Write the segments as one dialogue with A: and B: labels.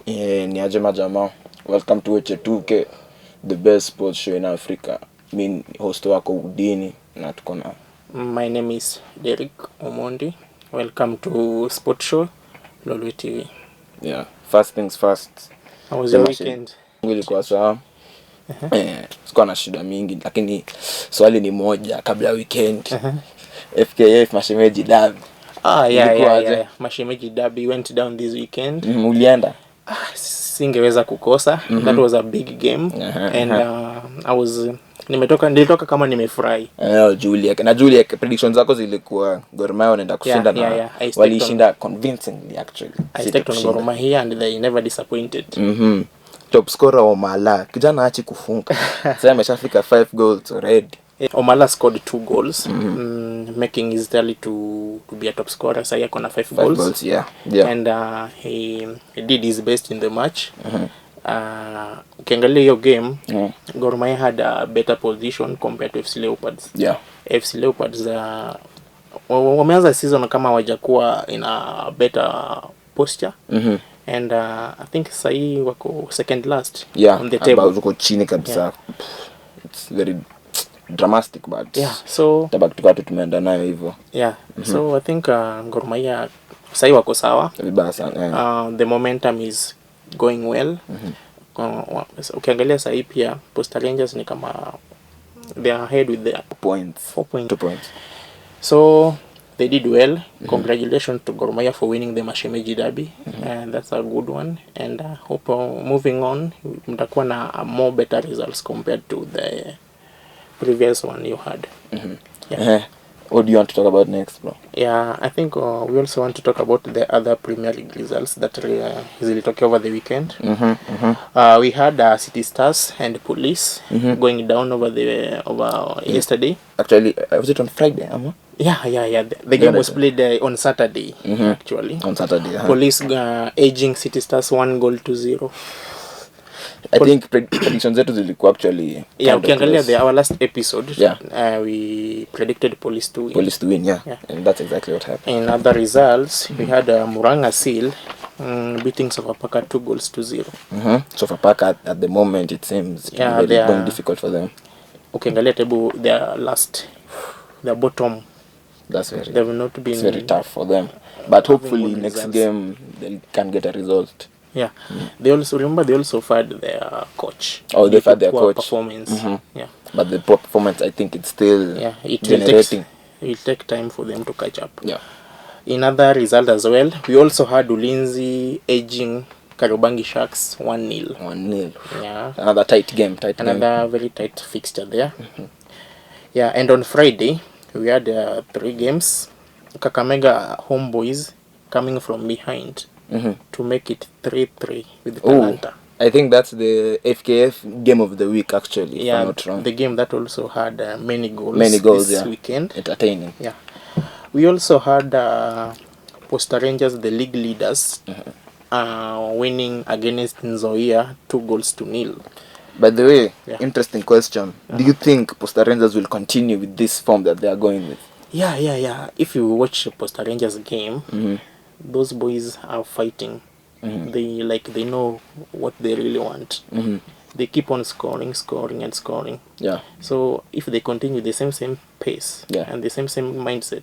A: Ni aje majamaa. Welcome to Weche Tuke, the best sports show in Africa. Mimi host wako Udini na tuko na.
B: My name is Derek Omondi. Welcome to Sport Show Lolwe TV.
A: Yeah, first things first.
B: How was your weekend?
A: Ilikuwa sawa. Sikuwa na shida mingi lakini swali ni moja kabla weekend. FKF Mashemeji Derby.
B: Yeah. Mashemeji Derby went down this weekend.
A: Ulienda?
B: Singeweza kukosa. That was a big game. And nilitoka kama nimefurahi.
A: Julia predictions zako zilikuwa Gor Mahia wanaenda kushinda na walishinda convincingly actually.
B: I stuck on Gor Mahia and they never disappointed.
A: Top scorer Omala kijana achi kufunga. Sasa ameshafika 5 goals already.
B: Omala scored 2 goals, making his tally to be a top scorer. Sasa yako na 5 goals.
A: Yeah.
B: And he did his best in the match. Ukiangalia hiyo game, Gor Mahia had a better position compared to FC Leopards.
A: Yeah.
B: FC Leopards wameanza season kama hawajakuwa in a better posture. And I think sahi wako second last on the table.
A: Wako chini kabisa. It's very dramatic but
B: so
A: tabaki tumeenda nayo hivyo.
B: So I think Gor Mahia sahi wako sawa.
A: Vibaya sana.
B: The momentum is going well. Ukiangalia sahi pia Posta Rangers ni kama they are ahead with the 4 points.
A: 2 points.
B: So they did well. Congratulations to Gor Mahia for winning the Mashemeji Derby. And that's a good one. And I hope moving on mtakuwa na more better results compared to the previous one you had.
A: What do you want to talk about next, bro?
B: I think we also want to talk about the other Premier League results that zilitokea over the weekend. We had City Stars and Police going down over yesterday.
A: Actually, was it on Friday?
B: Yeah. The game was played on Saturday, actually.
A: On Saturday.
B: Police edging City Stars 1-0.
A: I think predictions zetu zilikuwa actually
B: ukiangalia our last episode, we predicted Police to win.
A: And that's exactly what happened.
B: In other results, we had Muranga Seal beating Sofapaka 2-0.
A: Sofapaka at the moment it seems very difficult for them.
B: Ukiangalia table their bottom. They will not be
A: very tough for them. But hopefully next game they can get a result.
B: They also fired their coach.
A: They fired their coach.
B: Performance.
A: But the poor performance, I think it's still
B: generating. It will take time for them to catch up. In other result as well, we also had Ulinzi edging Kariobangi Sharks 1-0.
A: Another tight game.
B: Another very tight fixture there. And on Friday we had 3 games. Kakamega Homeboys coming from behind to make it 3-3 with Talanta.
A: I think that's the FKF game of the week actually, if I'm not wrong.
B: The game that also had many goals this weekend.
A: Entertaining.
B: We also had Posta Rangers, the league leaders, winning against Nzoia 2-0.
A: By the way, interesting question. Do you think Posta Rangers will continue with this form that they are going with?
B: Yeah. If you watch Posta Rangers game, those boys are fighting. They know what they really want. They keep on scoring. So if they continue the same pace and the same mindset,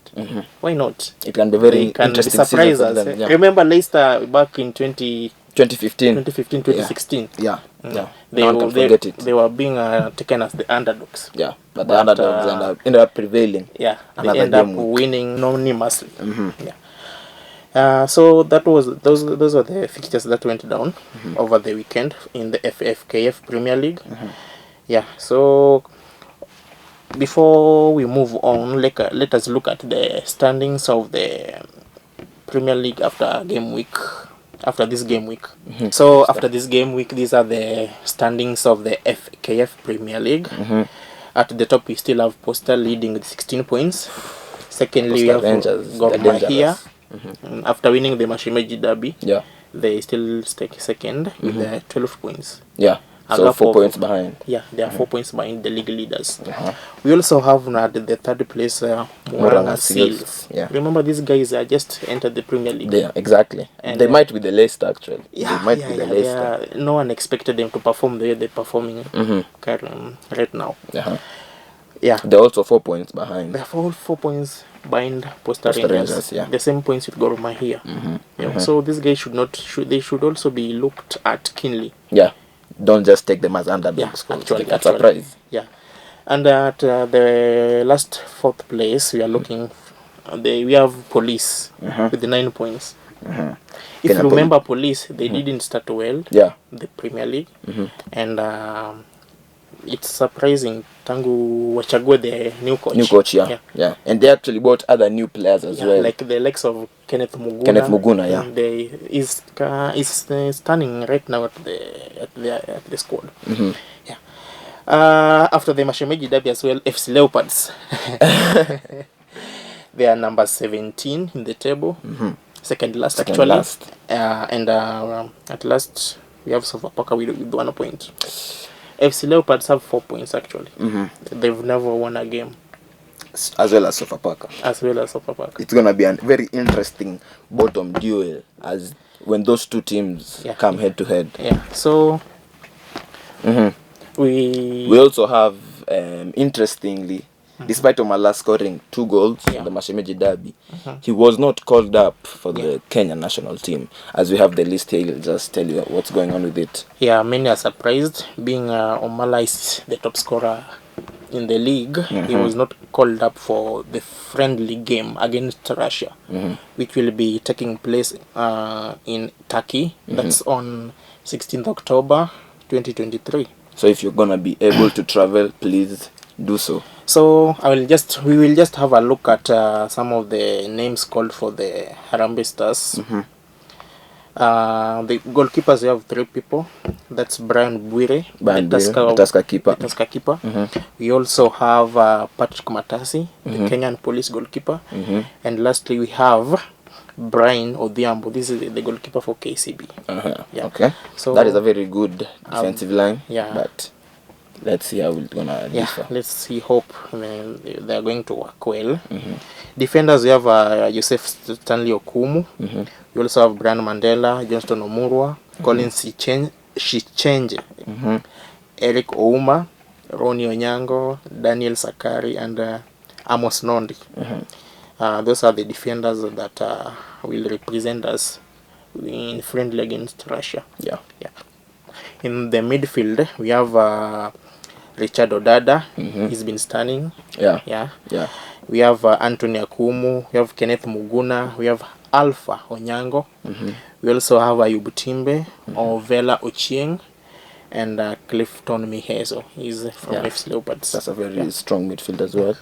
B: why not?
A: It can be very interesting.
B: Surprise us. Remember Leicester back in
A: 2015,
B: 2016.
A: No one can forget it.
B: They were being taken as the underdogs.
A: But the underdogs ended up prevailing.
B: They ended up winning anonymously. So those are the fixtures that went down over the weekend in the FKF Premier League. So before we move on, let us look at the standings of the Premier League after this game week. So after this game week, these are the standings of the FKF Premier League. At the top we still have Posta leading with 16 points. Secondly, we have Gor Mahia. After winning the Mashemeji Derby, they still take second with 12 points. a
A: So
B: gap
A: 4
B: of-
A: points behind.
B: Yeah, they are 4 points behind the league leaders.
A: Uh-huh.
B: We also have at the third place Muranga Seals.
A: Yeah.
B: Remember, these guys are just entered the Premier League.
A: Yeah, exactly.
B: And,
A: they might be the Leicester actually.
B: Yeah,
A: they might be the Leicester.
B: no one expected them to perform the way they're performing right now.
A: Uh-huh.
B: Yeah,
A: They're also 4 points behind.
B: they're 4 points behind Posta
A: Posta
B: Rangers.
A: Rangers, yeah.
B: The same points with Gor Mahia. Yeah. So these guys should also be looked at keenly.
A: Yeah. Don't just take them as underdogs.
B: Yeah, actually.
A: Surprise.
B: Yeah. And at the last 4th place, we are looking. We have Police with the 9 points. If you remember, Police, they didn't start well.
A: Yeah.
B: The Premier League, and it's surprising. Tangu wachague the new coach.
A: Yeah. And they actually bought other new players as well.
B: Like the likes of Kenneth Muguna.
A: Yeah.
B: Is standing right now at the squad. Yeah. After the Mashemeji derby as well, FC Leopards. They are number 17 in the table. Second last. And at last we have Sofapaka with 1 point. FC Leopards have 4 points actually. They've never won a game.
A: As well as Sofapaka. It's gonna be a very interesting bottom duel as when those two teams come head to head.
B: Yeah. So we
A: also have interestingly, despite Omala scoring 2 goals in the Mashemeji derby, he was not called up for the Kenyan national team. As we have the list here, I'll just tell you what's going on with it.
B: Yeah, many are surprised, being Omala is the top scorer in the league. He was not called up for the friendly game against Russia, which will be taking place in Turkey. That's on 16th October 2023.
A: So if you're gonna be able to travel, please do so.
B: So we will just have a look at some of the names called for the Harambee Stars. The goalkeepers, we have 3 people. That's Brian Bwire, the Tusker keeper. We also have Patrick Matasi, the Kenyan police goalkeeper. And lastly, we have Brian Odhiambo. This is the goalkeeper for KCB. Yeah.
A: Okay.
B: So
A: that is a very good defensive line.
B: Yeah.
A: But let's see how it's gonna differ.
B: Let's see. Hope they are going to work well. Defenders, we have Joseph Stanley Okumu. We also have Brian Mandela, Johnston Omurwa, Collins Shichenje, Eric Ouma, Ronnie Onyango, Daniel Sakari, and Amos Nondi. Those are the defenders that will represent us in friendly against Russia.
A: Yeah.
B: In the midfield, we have Richard Odada. He's been stunning.
A: Yeah.
B: We have Anthony Akumu. We have Kenneth Muguna. We have Alpha Onyango. We also have Ayub Timbe, Ovela Ochieng, and Clifton Mihezo. He's from FC Leopards.
A: That's a very strong midfield as well.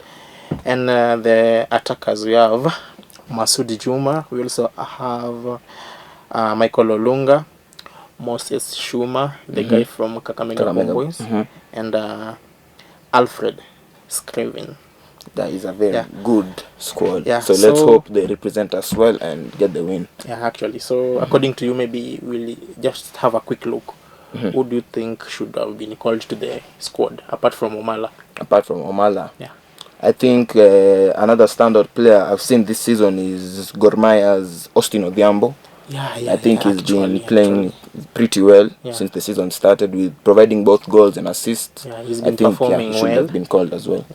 B: And the attackers, we have Masudi Juma. We also have Michael Olunga, Moses Shuma, the guy from Kakamega Boys, and Alfred Scriven.
A: That is a very good squad.
B: Yeah,
A: so let's hope they represent us well and get the win.
B: Yeah, actually. So according to you, maybe we'll just have a quick look. Who do you think should have been called to the squad apart from Omala?
A: Yeah. I think another standout player I've seen this season is Gor Mahia's Austin Odhiambo. I think he's been playing pretty well since the season started, with providing both goals and assists.
B: He's been performing
A: he should have been called as well.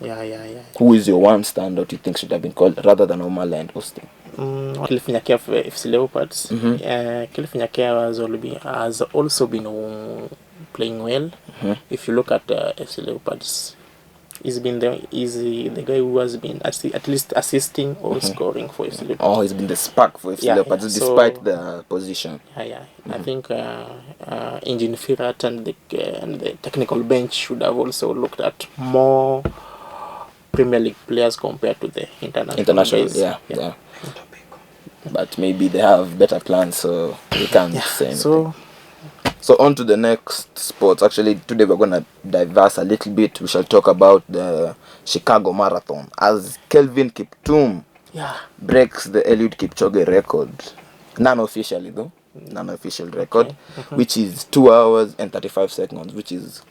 A: Who is your one standout you think should have been called rather than Omala and Austin?
B: Cliff Nyakia for FC Leopards. Cliff Nyakia has also been playing well. If you look at FC Leopards, he's the guy who has been at least assisting or scoring for FC Leopards.
A: He's been the spark for FC Leopards despite the position.
B: I think Engine Firat and the technical bench should have also looked at more Premier League players compared to the international.
A: Yeah. But maybe they have better plans, so we can't say anything. So on to the next sports. Actually, today we're going to diverse a little bit. We shall talk about the Chicago Marathon as Kelvin Kiptum breaks the Eliud Kipchoge record. Non-officially though. non-official record, which is 2 hours and 35 seconds, which is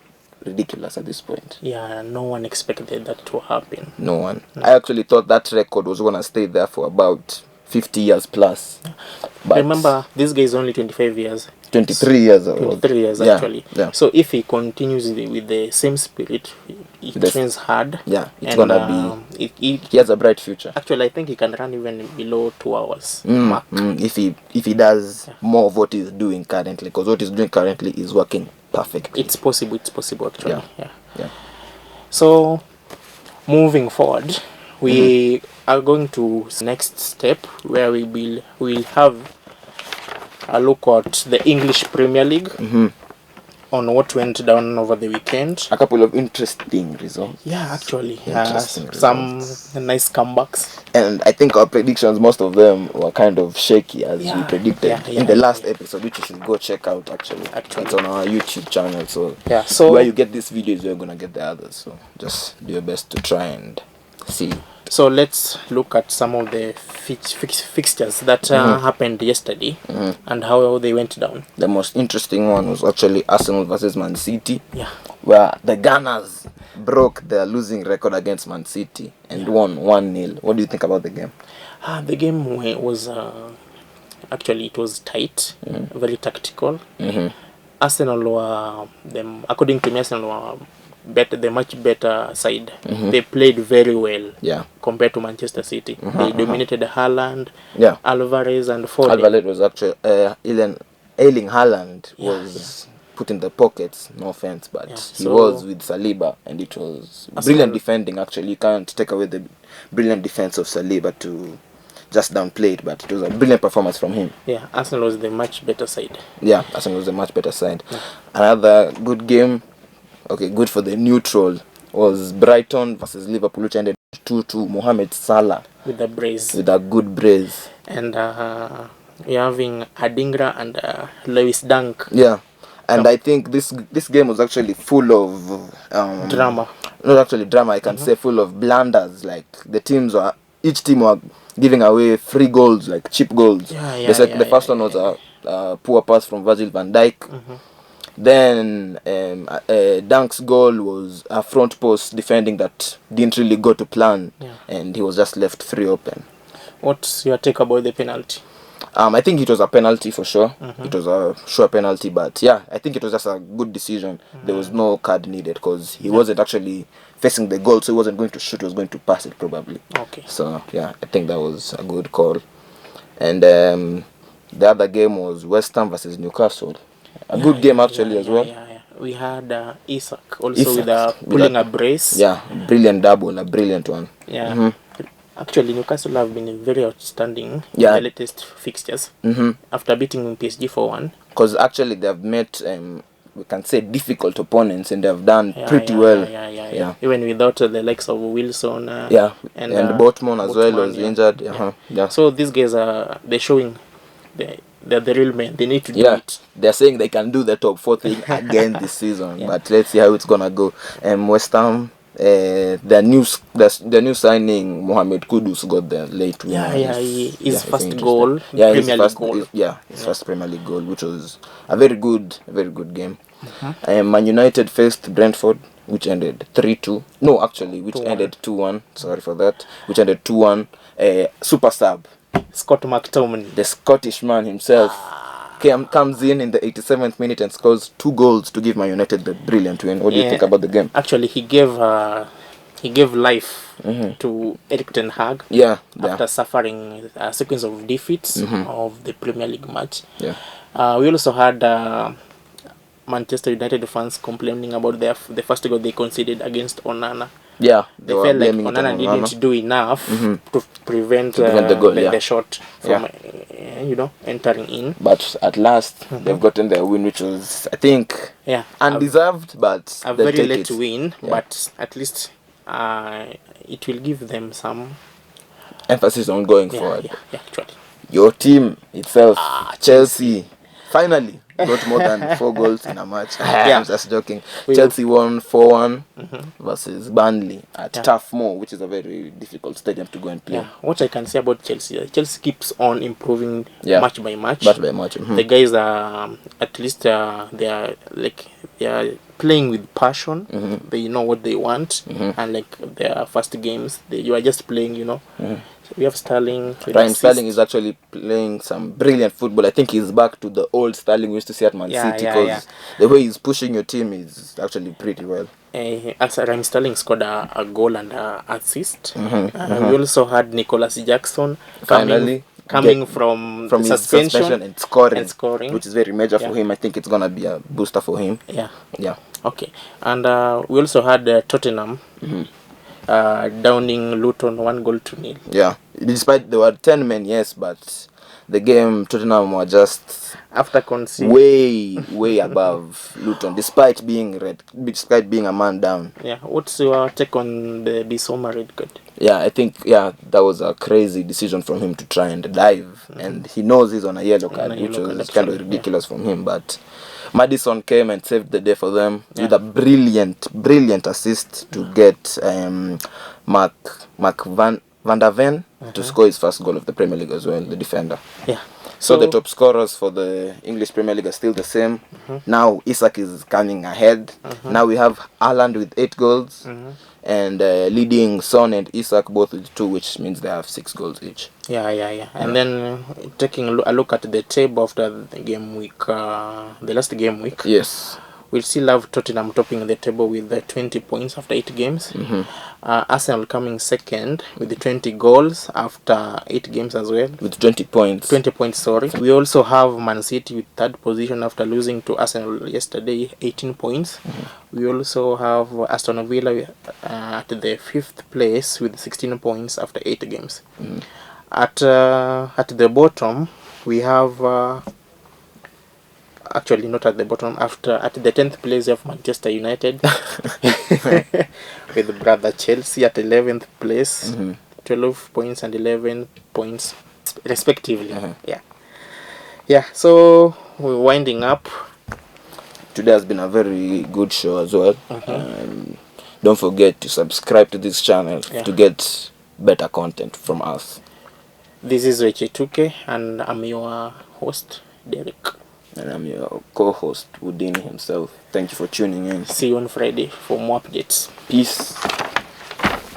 A: ridiculous at this point.
B: Yeah, no one expected that to happen.
A: No one. I actually thought that record was gonna stay there for about 50 years plus. But
B: remember, this guy is only 25 years.
A: 23 years old.
B: 23 years,
A: yeah,
B: actually.
A: Yeah.
B: So if he continues with the same spirit, he trains hard.
A: Yeah, it's gonna be. He has a bright future.
B: Actually, I think he can run even below 2 hours mark.
A: If he does more of what he's doing currently, because what he's doing currently is working perfectly.
B: It's possible actually.
A: Yeah.
B: So moving forward, we are going to next step where we'll have a look at the English Premier League on what went down over the weekend.
A: A couple of interesting results.
B: Yeah, actually, some nice comebacks.
A: And I think our predictions, most of them were kind of shaky as we predicted in the last episode, which you should go check out. Actually, it's on our YouTube channel. So where you get these videos, you're gonna get the others. So just do your best to try and see.
B: So let's look at some of the fixtures that happened yesterday and how they went down. The
A: most interesting one was actually Arsenal versus Man City.
B: Yeah.
A: Where the Gunners broke their losing record against Man City and won 1-0. What do you think about the game?
B: The game was actually it was tight, very tactical. Arsenal were according to me, Arsenal were the much better side. They played very well compared to Manchester City. They dominated Haaland, Alvarez and Foden.
A: Alvarez was actually Erling Haaland was put in the pockets, no offense, but he was with Saliba, and it was brilliant defending. Actually, you can't take away the brilliant defense of Saliba to just downplay it, but it was a brilliant performance from him.
B: Yeah, Arsenal was the much better side.
A: Yeah, Arsenal was the much better side. Another good game, good for the neutral, was Brighton versus Liverpool, which ended 2-2. Mohamed Salah
B: with a brace.
A: With a good brace.
B: And we're having Adingra and Lewis Dunk.
A: Yeah. And I think this game was actually full of
B: drama.
A: Not actually drama, I can say full of blunders. Like each team were giving away free goals, like cheap goals. The first one was a poor pass from Virgil van Dijk. Then Dunk's goal was a front post defending that didn't really go to plan, and he was just left free open.
B: What's your take about the penalty?
A: I think it was a penalty for sure. It was a sure penalty, but I think it was just a good decision. There was no card needed because he wasn't actually facing the goal, so he wasn't going to shoot, he was going to pass it probably.
B: Okay.
A: So I think that was a good call. And the other game was West Ham versus Newcastle. A good game actually as well.
B: We had Isak also with pulling a brace.
A: Yeah, brilliant double, a brilliant one.
B: Yeah. Actually, Newcastle have been very outstanding in the latest fixtures after beating PSG 4-1.
A: Because actually they have met, we can say, difficult opponents, and they have done pretty well.
B: Even without the likes of Wilson.
A: And Botman as well was injured.
B: So these guys they're showing they're the real men. They need to do it.
A: They're saying they can do the top 4 thing again this season. But let's see how it's gonna go. West Ham, the new signing Mohamed Kudus got the late win.
B: His first goal.
A: His first Premier League goal, which was a very good game. Man United faced Brentford, which ended 3-2. No, actually, which ended 2-1. Sorry for that. Which ended 2-1. Super sub
B: Scott McTominay,
A: the Scottish man himself, comes in the 87th minute and scores 2 goals to give Man United the brilliant win. What do you think about the game?
B: Actually, he gave life to Erik ten Hag after suffering a sequence of defeats of the Premier League match. We also had Manchester United fans complaining about the first goal they conceded against Onana. They felt like Onana didn't do enough to prevent the goal, the shot from entering in.
A: But at last they've gotten their win, which was, I think, undeserved, but
B: a very late win. But at least it will give them some
A: emphasis on going forward.
B: Actually,
A: your team itself, Chelsea, finally got more than 4 goals in a match.
B: Yeah.
A: I'm just joking. Chelsea won 4-1 versus Burnley at Turf Moor, which is a very difficult stadium to go and play.
B: Yeah. What I can say about Chelsea, Chelsea keeps on improving match by match.
A: Match by match.
B: The guys are at least they are playing with passion. They know what they want, and like their first games, you are just playing. We have Sterling.
A: Ryan Sterling is actually playing some brilliant football. I think he's back to the old Sterling we used to see at Man City, because the way he's pushing your team is actually pretty well.
B: Ryan Sterling scored a goal and an assist. We also had Nicholas Jackson coming from
A: his suspension and scoring, which is very major for him. I think it's gonna be a booster for him. Yeah.
B: Okay, and we also had Tottenham downing Luton 1-0.
A: Yeah, despite there were 10 men, yes, but the game Tottenham were just
B: after conceding
A: way above Luton, despite being a man down.
B: Yeah, what's your take on the Bissouma red card?
A: Yeah, I think that was a crazy decision from him to try and dive, and he knows he's on a yellow card, which was kind of ridiculous from him. But Maddison came and saved the day for them with a brilliant assist to get Mark Van der Ven to score his first goal of the Premier League as well, the defender.
B: Yeah.
A: So the top scorers for the English Premier League are still the same. Now Isak is coming ahead. Now we have Haaland with 8 goals. And leading Son and Isak both with 2, which means they have 6 goals each.
B: Yeah. And then taking a look at the table after the game week, the last game week.
A: Yes.
B: We'll still have Tottenham topping the table with 20 points after 8 games. Arsenal coming second with 20 goals after 8 games as well.
A: With 20 points.
B: 20 points, sorry. We also have Man City with 3rd position after losing to Arsenal yesterday, 18 points. We also have Aston Villa at the 5th place with 16 points after 8 games. At the bottom, we have... actually not at the bottom, at the 10th place of Manchester United with brother Chelsea at 11th place, 12 points and 11 points respectively. So we're winding up.
A: Today has been a very good show as well. Don't forget to subscribe to this channel to get better content from us.
B: This is Weche Tuke and I'm your host, Derek.
A: And I'm your co-host, Houdini himself. Thank you for tuning in.
B: See you on Friday for more updates.
A: Peace.